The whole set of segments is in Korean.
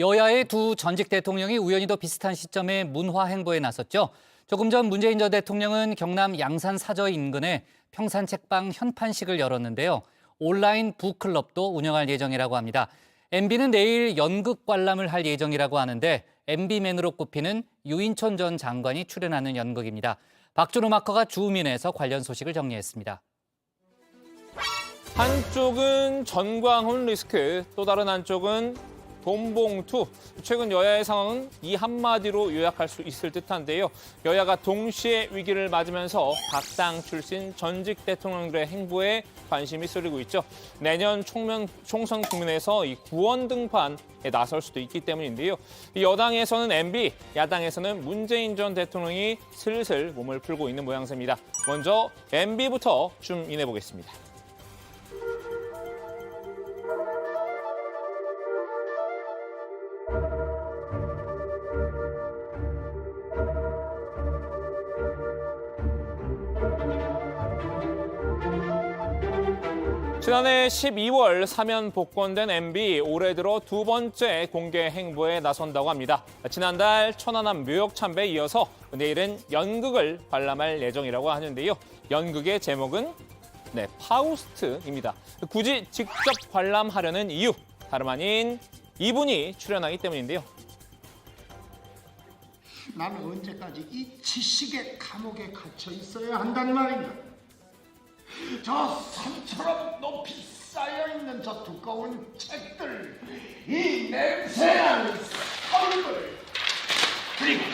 여야의 두 전직 대통령이 우연히도 비슷한 시점에 문화 행보에 나섰죠. 조금 전 문재인 전 대통령은 경남 양산 사저 인근에 평산 책방 현판식을 열었는데요. 온라인 북클럽도 운영할 예정이라고 합니다. MB는 내일 연극 관람을 할 예정이라고 하는데 MB맨으로 꼽히는 유인촌 전 장관이 출연하는 연극입니다. 박준호 마커가 주민에서 관련 소식을 정리했습니다. 한쪽은 전광훈 리스크, 또 다른 한쪽은 돈봉투. 최근 여야의 상황은 이 한마디로 요약할 수 있을 듯한데요. 여야가 동시에 위기를 맞으면서 각 당 출신 전직 대통령들의 행보에 관심이 쏠리고 있죠. 내년 총선 국면에서 이 구원 등판에 나설 수도 있기 때문인데요. 이 여당에서는 MB, 야당에서는 문재인 전 대통령이 슬슬 몸을 풀고 있는 모양새입니다. 먼저 MB부터 좀 인해보겠습니다. 지난해 12월 사면 복권된 MB, 올해 들어 두 번째 공개 행보에 나선다고 합니다. 지난달 천안함 묘역 참배에 이어서 내일은 연극을 관람할 예정이라고 하는데요. 연극의 제목은 파우스트입니다. 굳이 직접 관람하려는 이유, 다름 아닌 이분이 출연하기 때문인데요. 나는 언제까지 이 지식의 감옥에 갇혀 있어야 한다는 말인가? 저 산처럼 높이 쌓여있는 저 두꺼운 책들, 이 냄새나는 서류들, 그리고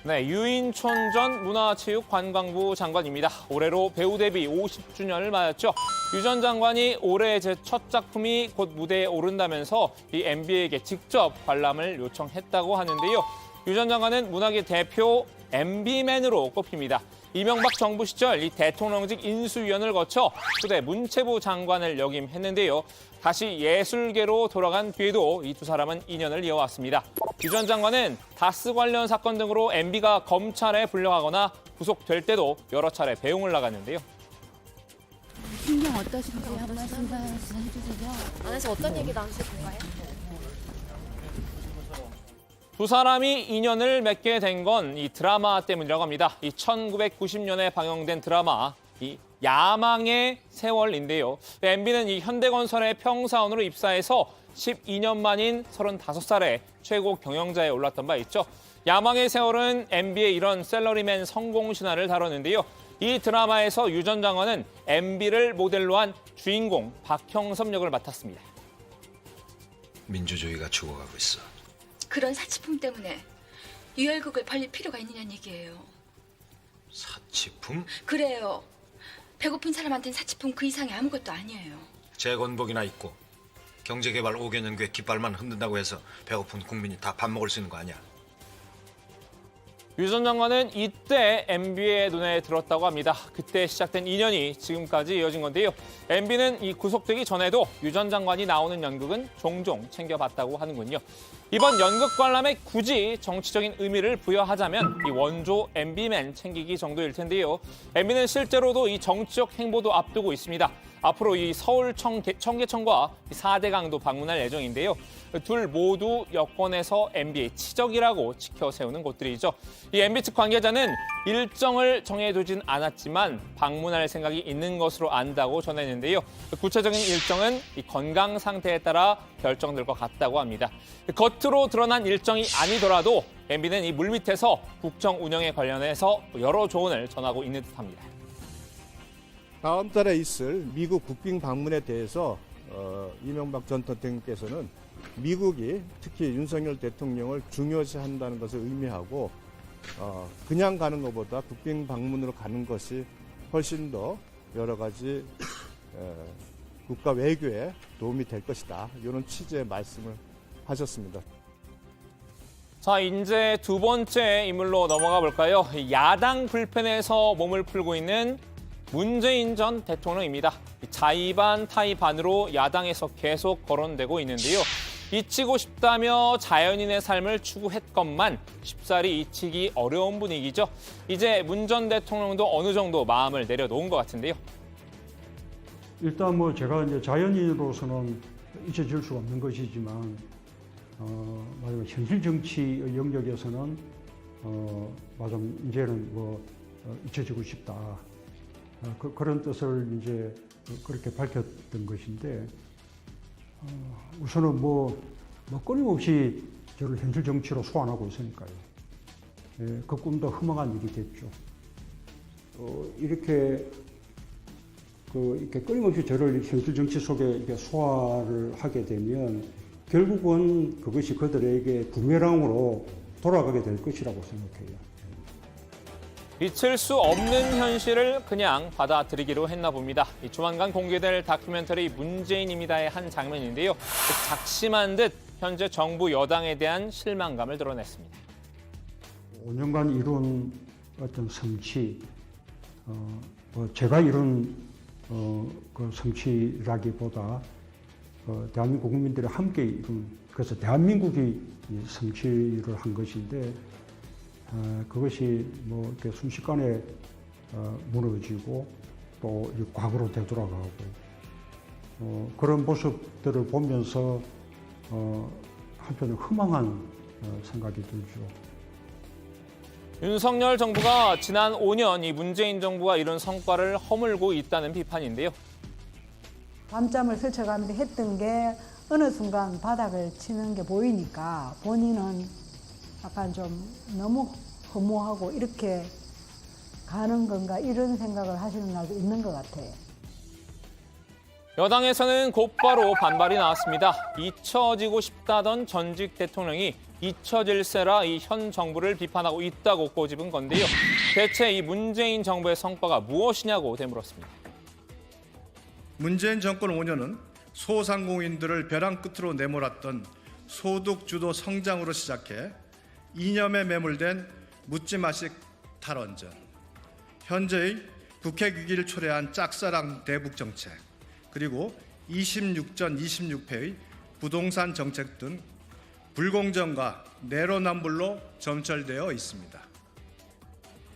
유인촌 전 문화체육관광부 장관입니다. 올해로 배우 데뷔 50주년을 맞았죠. 유 전 장관이 올해 제 첫 작품이 곧 무대에 오른다면서 이 MB에게 직접 관람을 요청했다고 하는데요. 유 전 장관은 문화계 대표 MB맨으로 꼽힙니다. 이명박 정부 시절 이 대통령직 인수위원을 거쳐 후대 문체부 장관을 역임했는데요. 다시 예술계로 돌아간 뒤에도 이 두 사람은 인연을 이어왔습니다. 유 전 장관은 다스 관련 사건 등으로 MB가 검찰에 불려가거나 구속될 때도 여러 차례 배웅을 나갔는데요. 신경 어떠신지 한 말씀 해주세요. 안에서 어떤 얘기 나누실 건가요? 두 사람이 인연을 맺게 된 건 이 드라마 때문이라고 합니다. 이 1990년에 방영된 드라마 이 야망의 세월인데요. MB는 이 현대건설의 평사원으로 입사해서 12년 만인 35살에 최고 경영자에 올랐던 바 있죠. 야망의 세월은 MB의 이런 셀러리맨 성공 신화를 다뤘는데요. 이 드라마에서 유 전 장관은 MB를 모델로 한 주인공 박형섭 역을 맡았습니다. 민주주의가 죽어가고 있어. 그런 사치품 때문에 유혈극을 벌릴 필요가 있느냐는 얘기예요. 사치품? 그래요. 배고픈 사람한테는 사치품 그 이상이 아무것도 아니에요. 재건복이나 있고 경제개발 5개년교회 깃발만 흔든다고 해서 배고픈 국민이 다 밥 먹을 수 있는 거 아니야? 유 전 장관은 이때 MB의 눈에 들었다고 합니다. 그때 시작된 인연이 지금까지 이어진 건데요. MB는 이 구속되기 전에도 유 전 장관이 나오는 연극은 종종 챙겨봤다고 하는군요. 이번 연극 관람에 굳이 정치적인 의미를 부여하자면 이 원조 MB맨 챙기기 정도일 텐데요. MB는 실제로도 이 정치적 행보도 앞두고 있습니다. 앞으로 이 서울 청계천과 4대강도 방문할 예정인데요. 둘 모두 여권에서 MB의 치적이라고 지켜 세우는 곳들이죠. 이 MB 측 관계자는 일정을 정해두진 않았지만 방문할 생각이 있는 것으로 안다고 전했는데요. 구체적인 일정은 이 건강 상태에 따라 결정될 것 같다고 합니다. 겉으로 드러난 일정이 아니더라도 MB는 이 물밑에서 국정 운영에 관련해서 여러 조언을 전하고 있는 듯합니다. 다음 달에 있을 미국 국빈 방문에 대해서 이명박 전 대통령께서는 미국이 특히 윤석열 대통령을 중요시한다는 것을 의미하고 그냥 가는 것보다 국빈 방문으로 가는 것이 훨씬 더 여러 가지 국가 외교에 도움이 될 것이다. 이런 취지의 말씀을 하셨습니다. 자, 이제 두 번째 인물로 넘어가 볼까요? 야당 불펜에서 몸을 풀고 있는 문재인 전 대통령입니다. 자의반 타의반으로 야당에서 계속 거론되고 있는데요. 잊히고 싶다며 자연인의 삶을 추구했건만 쉽사리 잊히기 어려운 분위기죠. 이제 문 전 대통령도 어느 정도 마음을 내려놓은 것 같은데요. 일단 제가 이제 자연인으로서는 잊혀질 수가 없는 것이지만 마지막 현실 정치의 영역에서는 마지막 이제는 잊혀지고 싶다. 그런 뜻을 이제 그렇게 밝혔던 것인데 우선은 끊임없이 저를 현실 정치로 소환하고 있으니까요. 그 꿈도 허망한 일이겠죠. 이렇게 끊임없이 저를 현실 정치 속에 이렇게 소화를 하게 되면 결국은 그것이 그들에게 부메랑으로 돌아가게 될 것이라고 생각해요. 잊힐 수 없는 현실을 그냥 받아들이기로 했나 봅니다. 조만간 공개될 다큐멘터리 문재인입니다의 한 장면인데요. 작심한 듯 현재 정부 여당에 대한 실망감을 드러냈습니다. 5년간 이룬 어떤 성취, 제가 이룬 그 성취라기보다 대한민국 국민들이 함께 이룬, 그래서 대한민국이 성취를 한 것인데 그것이 이렇게 순식간에 무너지고 또 과거로 되돌아가고 그런 모습들을 보면서 한편으로 허망한 생각이 들죠. 윤석열 정부가 지난 5년 이 문재인 정부가 이룬 성과를 허물고 있다는 비판인데요. 밤잠을 설쳐가면서 했던 게 어느 순간 바닥을 치는 게 보이니까 본인은 약간 좀 너무 허무하고 이렇게 가는 건가 이런 생각을 하시는 날도 있는 것 같아요. 여당에서는 곧바로 반발이 나왔습니다. 잊혀지고 싶다던 전직 대통령이 잊혀질세라 이 현 정부를 비판하고 있다고 꼬집은 건데요. 대체 이 문재인 정부의 성과가 무엇이냐고 되물었습니다. 문재인 정권 5년은 소상공인들을 벼랑 끝으로 내몰았던 소득주도 성장으로 시작해 이념에 매몰된 묻지마식 탈원전, 현재의 국회 위기를 초래한 짝사랑 대북 정책, 그리고 26전 26패의 부동산 정책 등 불공정과 내로남불로 점철되어 있습니다.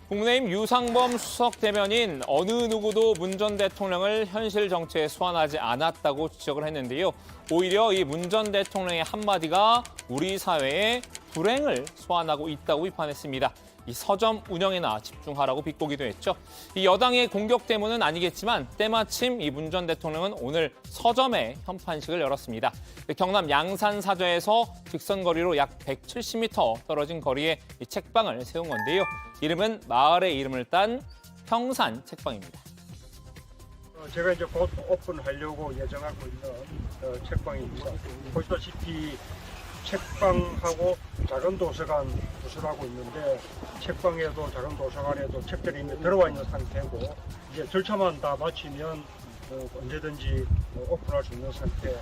국민의힘 유상범 수석 대변인 어느 누구도 문 전 대통령을 현실 정치에 소환하지 않았다고 지적을 했는데요. 오히려 이 문 전 대통령의 한마디가 우리 사회의 불행을 소환하고 있다고 비판했습니다. 이 서점 운영에나 집중하라고 비꼬기도 했죠. 이 여당의 공격 때문은 아니겠지만 때마침 이 문 전 대통령은 오늘 서점에 현판식을 열었습니다. 경남 양산 사저에서 직선거리로 약 170m 떨어진 거리에 이 책방을 세운 건데요. 이름은 마을의 이름을 딴 평산 책방입니다. 제가 이제 곧 오픈하려고 예정하고 있는 책방입니다. 보시다시피 책방하고 작은 도서관 구설하고 있는데 책방에도 작은 도서관에도 책들이 이미 들어와 있는 상태고 이제 절차만 다 마치면 언제든지 오픈할 수 있는 상태.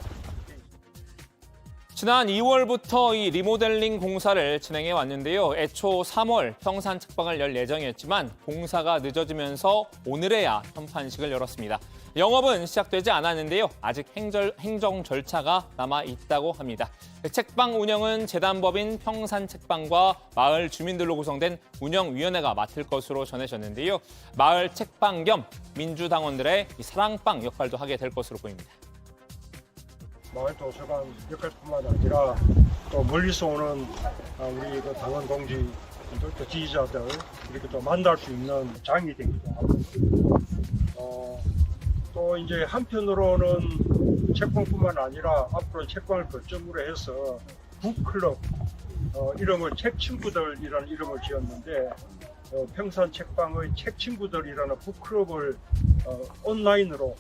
지난 2월부터 이 리모델링 공사를 진행해 왔는데요. 애초 3월 평산 책방을 열 예정이었지만 공사가 늦어지면서 오늘에야 현판식을 열었습니다. 영업은 시작되지 않았는데요. 아직 행정 절차가 남아 있다고 합니다. 책방 운영은 재단법인 평산책방과 마을 주민들로 구성된 운영위원회가 맡을 것으로 전해졌는데요. 마을 책방 겸 민주당원들의 사랑방 역할도 하게 될 것으로 보입니다. 마을 도서관 역할뿐만 아니라 또 멀리서 오는 우리 그 당원 동지, 또 지지자들 이렇게 또 만날 수 있는 장이 되기도 하고 또 이제 한편으로는 책방뿐만 아니라 앞으로 책방을 거점으로 해서 북클럽 이름을 책친구들이라는 이름을 지었는데 평산 책방의 책친구들이라는 북클럽을 온라인으로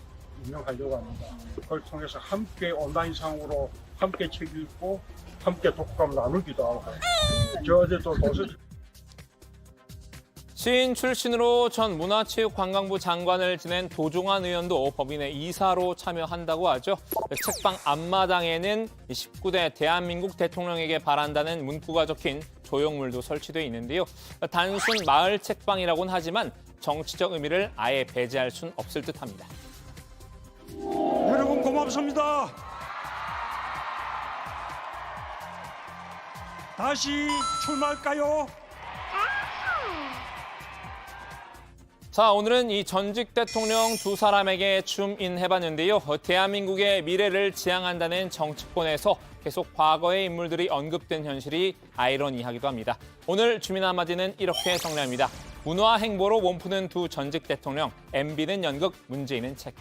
운영하려고 합니다. 그걸 통해서 함께 온라인상으로 함께 책 읽고 함께 독감 나누기도 하고 저 어제도 도서 시인 출신으로 전 문화체육관광부 장관을 지낸 도종환 의원도 법인의 이사로 참여한다고 하죠. 책방 앞마당에는 19대 대한민국 대통령에게 바란다는 문구가 적힌 조형물도 설치돼 있는데요. 단순 마을 책방이라고는 하지만 정치적 의미를 아예 배제할 순 없을 듯합니다. 여러분 고맙습니다. 다시 출마할까요? 자, 오늘은 이 전직 대통령 두 사람에게 줌인해봤는데요. 대한민국의 미래를 지향한다는 정치권에서 계속 과거의 인물들이 언급된 현실이 아이러니하기도 합니다. 오늘 주민 한마디는 이렇게 정리합니다. 문화 행보로 몸푸는 두 전직 대통령, MB는 연극, 문재인은 책.